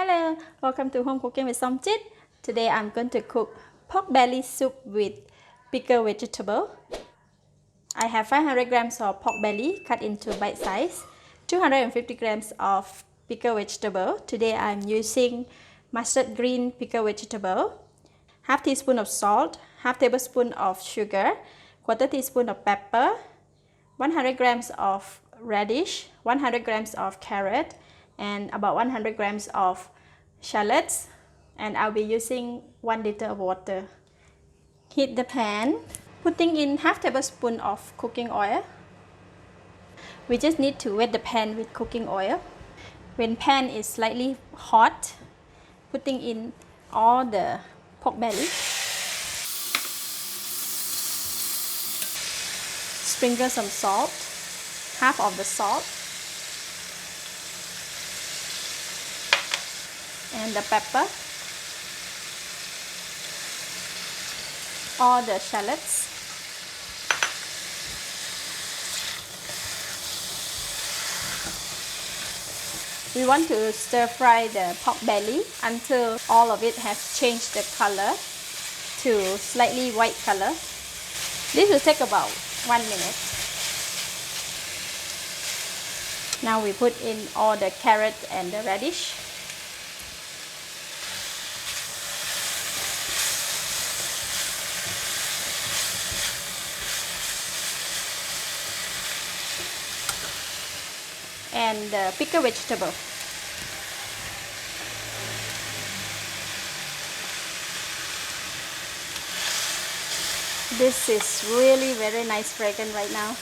Hello, welcome to Home Cooking with Somchit. Today I'm going to cook pork belly soup with pickled vegetable. I have 500 grams of pork belly cut into bite size, 250 grams of pickled vegetable. Today I'm using mustard green pickled vegetable, half teaspoon of salt, half tablespoon of sugar, quarter teaspoon of pepper, 100 grams of radish, 100 grams of carrot, and about 100 grams of shallots, and I'll be using 1 liter of water. Heat the pan, putting in half tablespoon of cooking oil. We just need to wet the pan with cooking oil. When pan is slightly hot, putting in all the pork belly. Sprinkle some salt, half of the salt, and the pepper, all the shallots, we want to stir fry the pork belly until all of it has changed the color to slightly white color. This will take about 1 minute. Now we put in all the carrot and the radish. And the pickled vegetable. This is really very nice fragrance right now.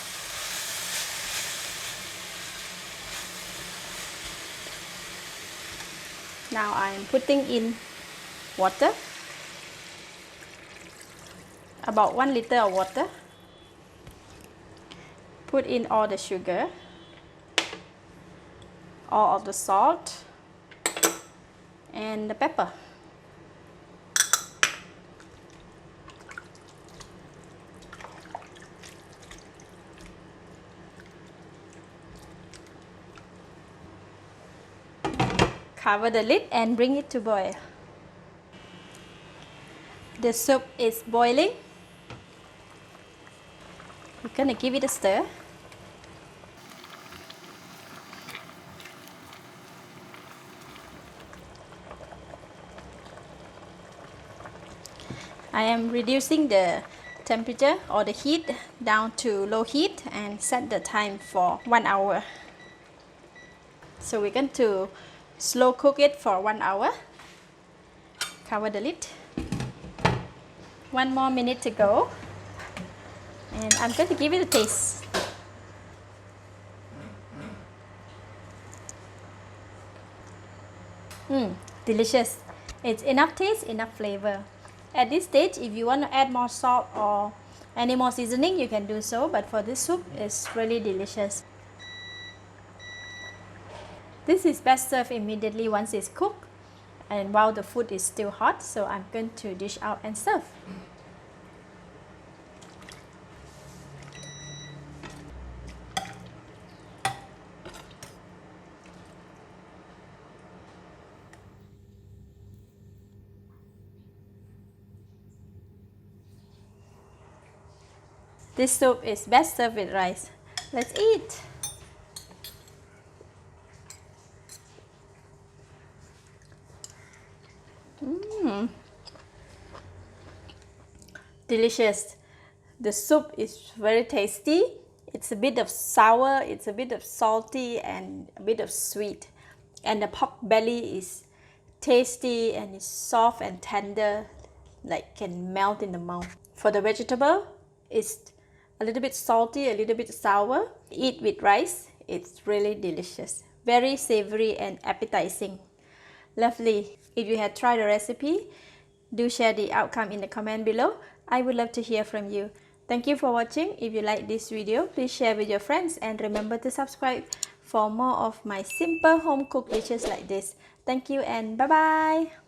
Now I'm putting in water, about 1 liter of water. Put in all the sugar, all of the salt, and the pepper. Cover the lid and bring it to boil. The soup is boiling. We're gonna give it a stir. I am reducing the temperature or the heat down to low heat and set the time for 1 hour. So we're going to slow cook it for 1 hour. Cover the lid. 1 more minute to go. And I'm going to give it a taste. Delicious. It's enough taste, enough flavor. At this stage, if you want to add more salt or any more seasoning, you can do so. But for this soup, it's really delicious. This is best served immediately once it's cooked and while the food is still hot, so I'm going to dish out and serve. This soup is best served with rice. Let's eat! Delicious. The soup is very tasty. It's a bit of sour, it's a bit of salty, and a bit of sweet. And the pork belly is tasty and it's soft and tender, like can melt in the mouth. For the vegetable, it's a little bit salty, a little bit sour. Eat with rice, it's really delicious. Very savory and appetizing. Lovely. If you had tried the recipe, do share the outcome in the comment below. I would love to hear from you. Thank you for watching. If you like this video, please share with your friends and remember to subscribe for more of my simple home cooked dishes like this. Thank you and bye bye.